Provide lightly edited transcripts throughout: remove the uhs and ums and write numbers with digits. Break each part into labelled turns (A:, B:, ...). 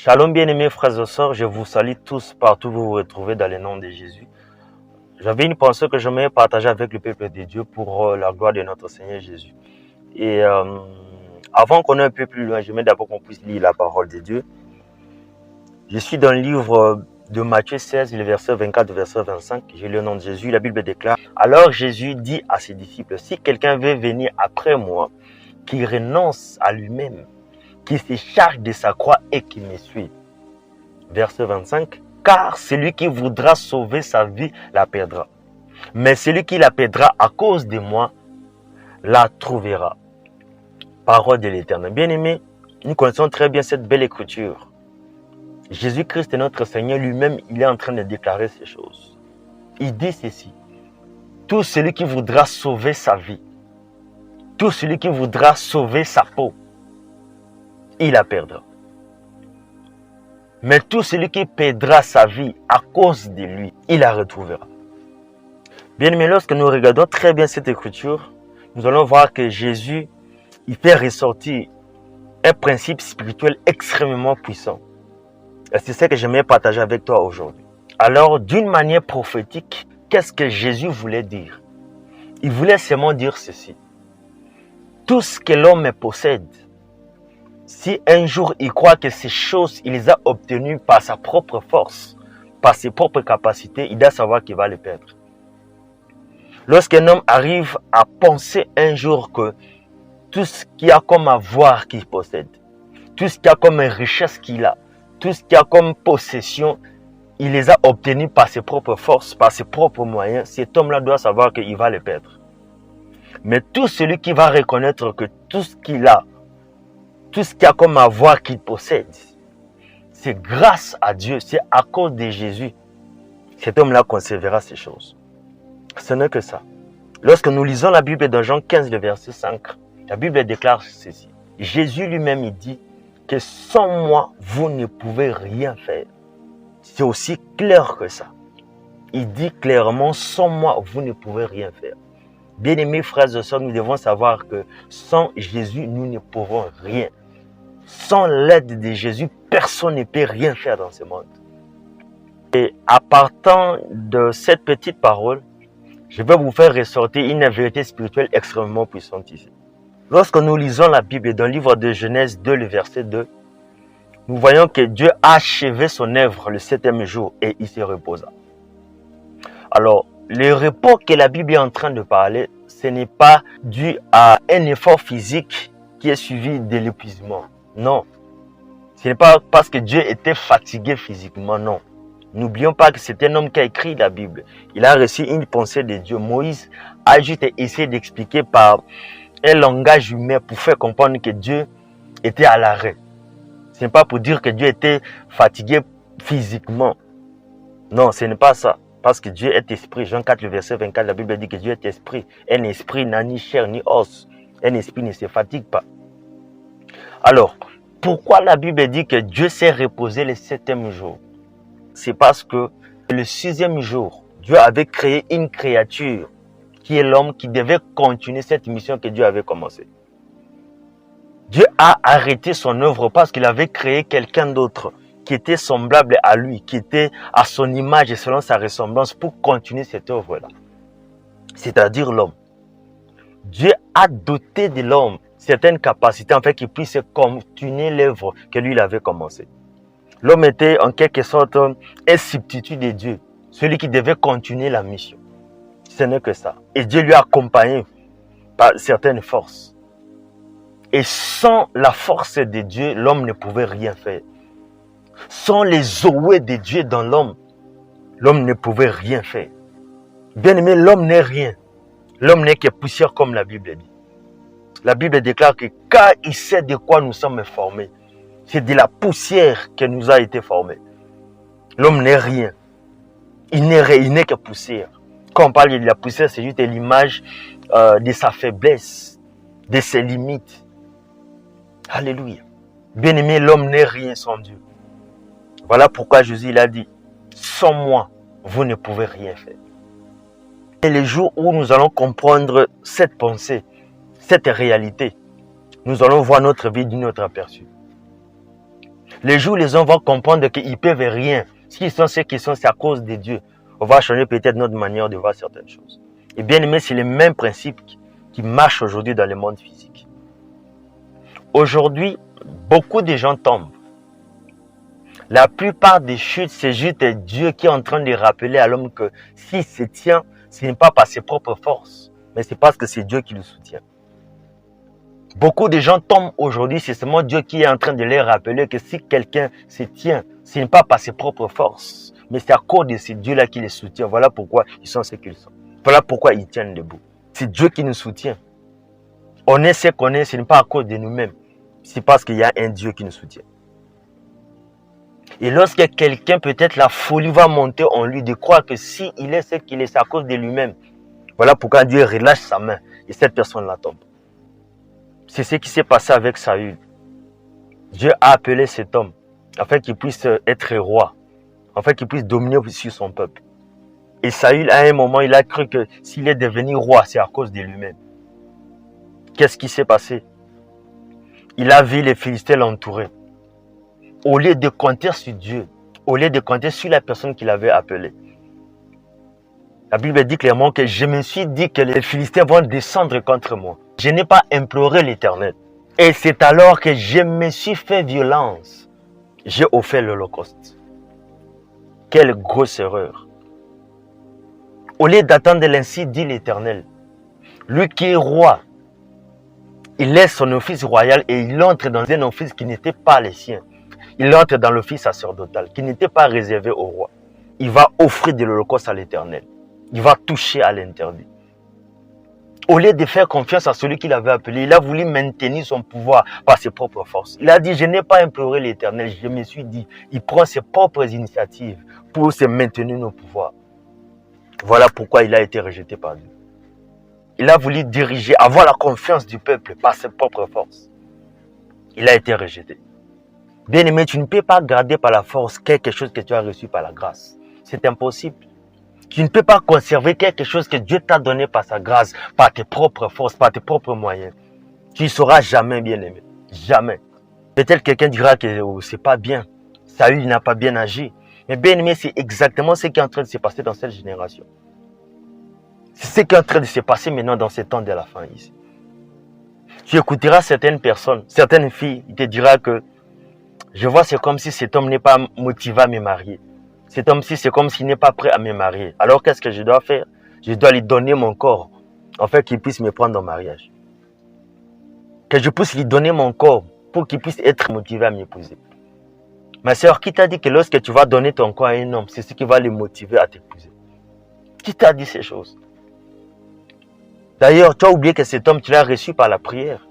A: Shalom bien-aimés frères et sœurs, je vous salue tous partout où vous vous retrouvez dans le nom de Jésus. J'avais une pensée que j'aimerais partager avec le peuple de Dieu pour la gloire de notre Seigneur Jésus. Et avant qu'on aille un peu plus loin, j'aimerais d'abord qu'on puisse lire la parole de Dieu. Je suis dans le livre de Matthieu 16, le verset 24, verset 25. J'ai le nom de Jésus, la Bible déclare. Alors Jésus dit à ses disciples, si quelqu'un veut venir après moi, qu'il renonce à lui-même, qui se charge de sa croix et qui me suit. Verset 25. Car celui qui voudra sauver sa vie la perdra. Mais celui qui la perdra à cause de moi la trouvera. Parole de l'Éternel. Bien-aimés, nous connaissons très bien cette belle écriture. Jésus-Christ, notre Seigneur lui-même, il est en train de déclarer ces choses. Il dit ceci. Tout celui qui voudra sauver sa vie, tout celui qui voudra sauver sa peau, il la perdra. Mais tout celui qui perdra sa vie à cause de lui, il la retrouvera. Bien aimé, lorsque nous regardons très bien cette écriture, nous allons voir que Jésus, il fait ressortir un principe spirituel extrêmement puissant. Et c'est ce que j'aimerais partager avec toi aujourd'hui. Alors, d'une manière prophétique, qu'est-ce que Jésus voulait dire? Il voulait seulement dire ceci. Tout ce que l'homme possède, si un jour il croit que ces choses, il les a obtenues par sa propre force, par ses propres capacités, il doit savoir qu'il va les perdre. Lorsqu'un homme arrive à penser un jour que tout ce qu'il y a comme avoir qu'il possède, tout ce qu'il y a comme richesse qu'il a, tout ce qu'il y a comme possession, il les a obtenues par ses propres forces, par ses propres moyens, cet homme-là doit savoir qu'il va les perdre. Mais tout celui qui va reconnaître que tout ce qu'il a, tout ce qu'il y a comme avoir qu'il possède, c'est grâce à Dieu, c'est à cause de Jésus. Cet homme-là conservera ces choses. Ce n'est que ça. Lorsque nous lisons la Bible dans Jean 15, le verset 5, la Bible déclare ceci. Jésus lui-même, il dit que sans moi, vous ne pouvez rien faire. C'est aussi clair que ça. Il dit clairement, sans moi, vous ne pouvez rien faire. Bien-aimés frères et sœurs, nous devons savoir que sans Jésus, nous ne pourrons rien. Sans l'aide de Jésus, personne ne peut rien faire dans ce monde. Et à partant de cette petite parole, je vais vous faire ressortir une vérité spirituelle extrêmement puissante ici. Lorsque nous lisons la Bible dans le livre de Genèse 2, le verset 2, nous voyons que Dieu a achevé son œuvre le 7e jour et il se reposa. Alors, le repos que la Bible est en train de parler, ce n'est pas dû à un effort physique qui est suivi de l'épuisement. Non. Ce n'est pas parce que Dieu était fatigué physiquement, non. N'oublions pas que c'est un homme qui a écrit la Bible. Il a reçu une pensée de Dieu. Moïse a juste essayé d'expliquer par un langage humain pour faire comprendre que Dieu était à l'arrêt. Ce n'est pas pour dire que Dieu était fatigué physiquement. Non, ce n'est pas ça. Parce que Dieu est esprit. Jean 4, le verset 24, la Bible dit que Dieu est esprit. Un esprit n'a ni chair ni os. Un esprit ne se fatigue pas. Alors, pourquoi la Bible dit que Dieu s'est reposé le 7e jour? C'est parce que le 6e jour, Dieu avait créé une créature qui est l'homme qui devait continuer cette mission que Dieu avait commencée. Dieu a arrêté son œuvre parce qu'il avait créé quelqu'un d'autre qui était semblable à lui, qui était à son image et selon sa ressemblance pour continuer cette œuvre-là. C'est-à-dire l'homme. Dieu a doté de l'homme certaines capacités afin qu'il puisse continuer l'œuvre que lui il avait commencée. L'homme était en quelque sorte un substitut de Dieu, celui qui devait continuer la mission. Ce n'est que ça. Et Dieu lui a accompagné par certaines forces. Et sans la force de Dieu, l'homme ne pouvait rien faire. Sans les zoé de Dieu dans l'homme, l'homme ne pouvait rien faire. Bien aimé, l'homme n'est rien. L'homme n'est que poussière comme la Bible dit. La Bible déclare que car il sait de quoi nous sommes formés, c'est de la poussière que nous a été formé. L'homme n'est rien. Il n'est que poussière. Quand on parle de la poussière, c'est juste l'image de sa faiblesse, de ses limites. Alléluia. Bien aimé, l'homme n'est rien sans Dieu. Voilà pourquoi Jésus il a dit, sans moi, vous ne pouvez rien faire. Et les jours où nous allons comprendre cette pensée, cette réalité, nous allons voir notre vie d'un autre aperçu. Les jours où les hommes vont comprendre qu'ils ne peuvent rien, s'ils sont ce qu'ils sont, c'est à cause de Dieu. On va changer peut-être notre manière de voir certaines choses. Et bien aimé, c'est le même principe qui marche aujourd'hui dans le monde physique. Aujourd'hui, beaucoup de gens tombent. La plupart des chutes, c'est juste Dieu qui est en train de rappeler à l'homme que s'il se tient, ce n'est pas par ses propres forces, mais c'est parce que c'est Dieu qui le soutient. Beaucoup de gens tombent aujourd'hui, c'est seulement Dieu qui est en train de les rappeler que si quelqu'un se tient, ce n'est pas par ses propres forces, mais c'est à cause de ce Dieu-là qui les soutient. Voilà pourquoi ils sont ce qu'ils sont. Voilà pourquoi ils tiennent debout. C'est Dieu qui nous soutient. On est ce qu'on est, ce n'est pas à cause de nous-mêmes. C'est parce qu'il y a un Dieu qui nous soutient. Et lorsque quelqu'un, peut-être la folie va monter en lui de croire que s'il est ce qu'il est, c'est à cause de lui-même. Voilà pourquoi Dieu relâche sa main et cette personne-là tombe. C'est ce qui s'est passé avec Saül. Dieu a appelé cet homme afin qu'il puisse être roi, afin qu'il puisse dominer sur son peuple. Et Saül, à un moment, il a cru que s'il est devenu roi, c'est à cause de lui-même. Qu'est-ce qui s'est passé? Il a vu les Philistins l'entourer. Au lieu de compter sur Dieu, au lieu de compter sur la personne qu'il avait appelée. La Bible dit clairement que je me suis dit que les Philistins vont descendre contre moi. Je n'ai pas imploré l'Éternel. Et c'est alors que je me suis fait violence. J'ai offert l'Holocauste. Quelle grosse erreur. Au lieu d'attendre l'ainsi dit l'Éternel, lui qui est roi, il laisse son office royal et il entre dans un office qui n'était pas le sien. Il entre dans l'office sacerdotal qui n'était pas réservé au roi. Il va offrir de l'Holocauste à l'Éternel. Il va toucher à l'interdit. Au lieu de faire confiance à celui qu'il avait appelé, il a voulu maintenir son pouvoir par ses propres forces. Il a dit, je n'ai pas imploré l'Éternel, je me suis dit, il prend ses propres initiatives pour se maintenir au pouvoir. Voilà pourquoi il a été rejeté par Dieu. Il a voulu diriger, avoir la confiance du peuple par ses propres forces. Il a été rejeté. Bien-aimé, tu ne peux pas garder par la force quelque chose que tu as reçu par la grâce. C'est impossible. Tu ne peux pas conserver quelque chose que Dieu t'a donné par sa grâce, par tes propres forces, par tes propres moyens. Tu ne seras jamais bien-aimé. Jamais. Peut-être quelqu'un dira que oh, c'est pas bien. Saül n'a pas bien agi. Mais bien-aimé, c'est exactement ce qui est en train de se passer dans cette génération. C'est ce qui est en train de se passer maintenant dans ces temps de la fin ici. Tu écouteras certaines personnes, certaines filles, il te dira que je vois c'est comme si cet homme n'est pas motivé à me marier. Cet homme-ci, c'est comme s'il n'est pas prêt à me marier. Alors qu'est-ce que je dois faire? Je dois lui donner mon corps, afin qu'il puisse me prendre en mariage. Que je puisse lui donner mon corps, pour qu'il puisse être motivé à m'épouser. Ma sœur, qui t'a dit que lorsque tu vas donner ton corps à un homme, c'est ce qui va le motiver à t'épouser? Qui t'a dit ces choses? D'ailleurs, tu as oublié que cet homme, tu l'as reçu par la prière.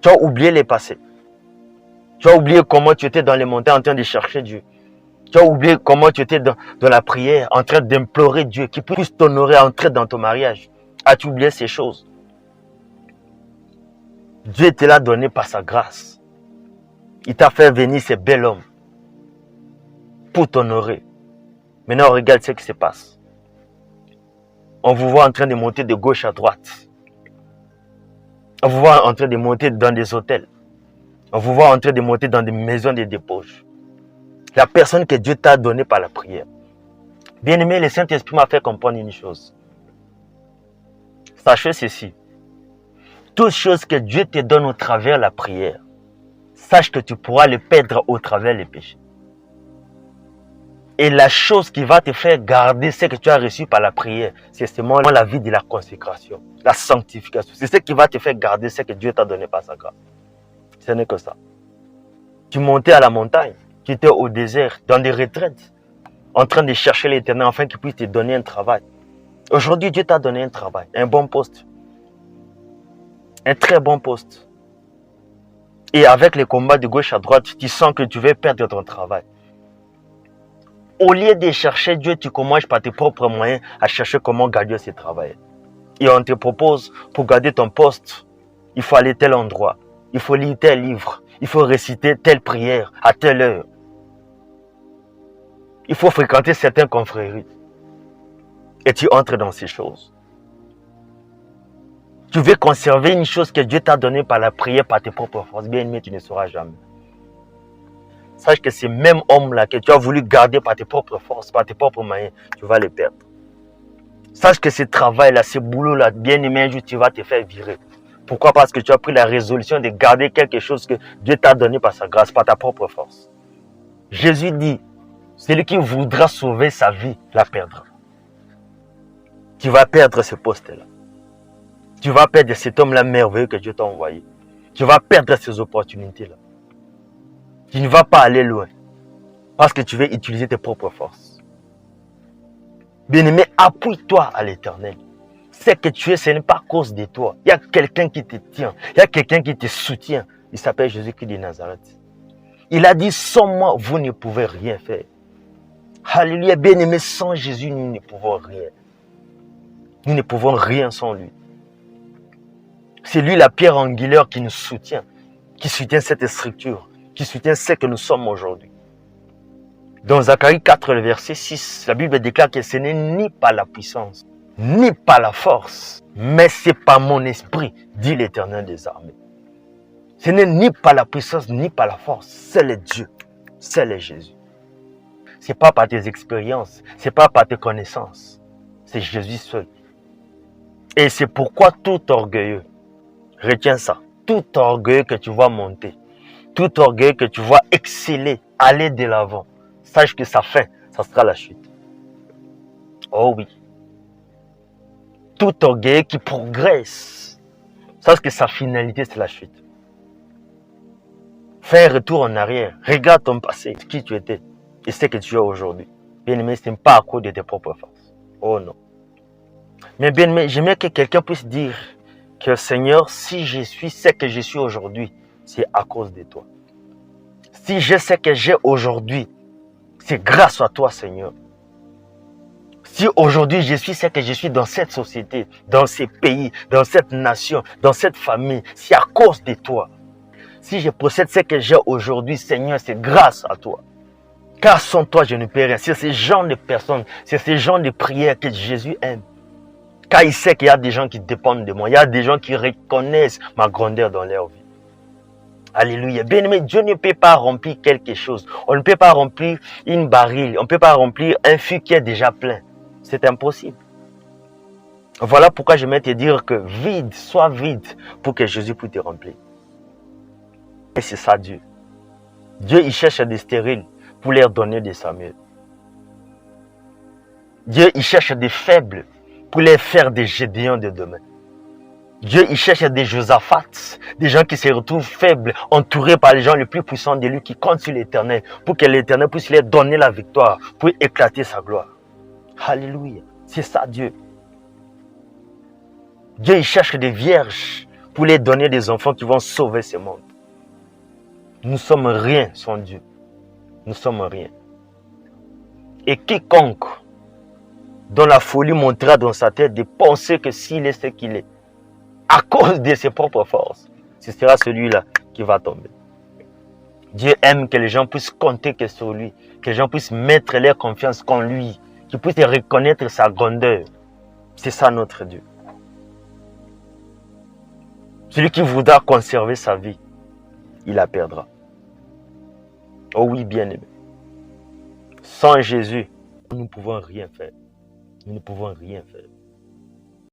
A: Tu as oublié les passés. Tu as oublié comment tu étais dans les montagnes en train de chercher Dieu. Tu as oublié comment tu étais dans la prière, en train d'implorer Dieu, qui puisse t'honorer à entrer dans ton mariage. As-tu oublié ces choses? Dieu te l'a donné par sa grâce. Il t'a fait venir ce bel homme pour t'honorer. Maintenant, regarde ce qui se passe. On vous voit en train de monter de gauche à droite. On vous voit en train de monter dans des hôtels. On vous voit en train de monter dans des maisons de dépose. La personne que Dieu t'a donnée par la prière. Bien-aimé, le Saint-Esprit m'a fait comprendre une chose. Sachez ceci. Toutes choses que Dieu te donne au travers de la prière, sache que tu pourras les perdre au travers des péchés. Et la chose qui va te faire garder ce que tu as reçu par la prière, c'est seulement la vie de la consécration, la sanctification. C'est ce qui va te faire garder ce que Dieu t'a donné par sa grâce. Ce n'est que ça. Tu montais à la montagne, tu étais au désert, dans des retraites, en train de chercher l'Éternel afin qu'il puisse te donner un travail. Aujourd'hui, Dieu t'a donné un travail, un bon poste. Un très bon poste. Et avec les combats de gauche à droite, tu sens que tu vas perdre ton travail. Au lieu de chercher Dieu, tu commences par tes propres moyens à chercher comment garder ce travail. Et on te propose, pour garder ton poste, il faut aller à tel endroit, il faut lire tel livre, il faut réciter telle prière à telle heure. Il faut fréquenter certaines confréries. Et tu entres dans ces choses. Tu veux conserver une chose que Dieu t'a donnée par la prière, par tes propres forces. Bien aimé, tu ne sauras jamais. sache que ces mêmes hommes-là que tu as voulu garder par tes propres forces, par tes propres moyens, tu vas les perdre. Sache que ce travail-là, ce boulot-là, bien aimé, un jour, tu vas te faire virer. Pourquoi? Parce que tu as pris la résolution de garder quelque chose que Dieu t'a donné par sa grâce, par ta propre force. Jésus dit, celui qui voudra sauver sa vie, la perdra. Tu vas perdre ce poste-là. Tu vas perdre cet homme-là merveilleux que Dieu t'a envoyé. Tu vas perdre ces opportunités-là. Tu ne vas pas aller loin. Parce que tu veux utiliser tes propres forces. Bien-aimé, appuie-toi à l'Éternel. C'est que tu es, ce n'est pas à cause de toi. Il y a quelqu'un qui te tient. Il y a quelqu'un qui te soutient. Il s'appelle Jésus-Christ de Nazareth. Il a dit, sans moi, vous ne pouvez rien faire. Alléluia, bien-aimé, sans Jésus, nous ne pouvons rien. Nous ne pouvons rien sans lui. C'est lui la pierre angulaire qui nous soutient, qui soutient cette structure, qui soutient ce que nous sommes aujourd'hui. Dans Zacharie 4, le verset 6, la Bible déclare que ce n'est ni par la puissance, ni par la force, mais c'est par mon esprit, dit l'Éternel des armées. Ce n'est ni par la puissance, ni par la force, c'est le Dieu, c'est le Jésus. Ce n'est pas par tes expériences, ce n'est pas par tes connaissances, c'est Jésus seul. Et c'est pourquoi tout orgueilleux, retiens ça, tout orgueilleux que tu vois monter, tout orgueilleux que tu vois exceller, aller de l'avant, sache que sa fin, ça sera la chute. Oh oui. Tout orgueilleux qui progresse, sache que sa finalité, c'est la chute. Fais un retour en arrière. Regarde ton passé, qui tu étais et ce que tu es aujourd'hui. Bien-aimé, ce n'est pas à cause de tes propres forces. Oh non. Mais bien-aimé, j'aimerais que quelqu'un puisse dire que Seigneur, si je suis ce que je suis aujourd'hui, c'est à cause de toi. Si j'ai ce que j'ai aujourd'hui, c'est grâce à toi, Seigneur. Si aujourd'hui je suis ce que je suis dans cette société, dans ces pays, dans cette nation, dans cette famille, c'est à cause de toi. Si je possède ce que j'ai aujourd'hui, Seigneur, c'est grâce à toi. Car sans toi, je ne peux rien. C'est ce genre de personnes, c'est ce genre de prières que Jésus aime. Car il sait qu'il y a des gens qui dépendent de moi. Il y a des gens qui reconnaissent ma grandeur dans leur vie. Alléluia. Bien-aimé, Dieu ne peut pas remplir quelque chose. On ne peut pas remplir une baril. On ne peut pas remplir un fût qui est déjà plein. C'est impossible. Voilà pourquoi je vais te dire que vide, sois vide pour que Jésus puisse te remplir. Et c'est ça Dieu. Dieu, il cherche des stériles pour leur donner des Samuel. Dieu, il cherche des faibles pour les faire des Gédéons de demain. Dieu, il cherche des Josaphats, des gens qui se retrouvent faibles, entourés par les gens les plus puissants de lui, qui comptent sur l'Éternel, pour que l'Éternel puisse leur donner la victoire, pour éclater sa gloire. Alléluia. C'est ça Dieu. Dieu, il cherche des vierges pour les donner des enfants qui vont sauver ce monde. Nous sommes rien sans Dieu. Nous sommes rien. Et quiconque, dont la folie montera dans sa tête de penser que s'il est ce qu'il est, à cause de ses propres forces, ce sera celui-là qui va tomber. Dieu aime que les gens puissent compter que sur lui, que les gens puissent mettre leur confiance qu'en lui, qu'ils puissent reconnaître sa grandeur. C'est ça notre Dieu. Celui qui voudra conserver sa vie, il la perdra. Oh oui, bien-aimé. Sans Jésus, nous ne pouvons rien faire. Nous ne pouvons rien faire.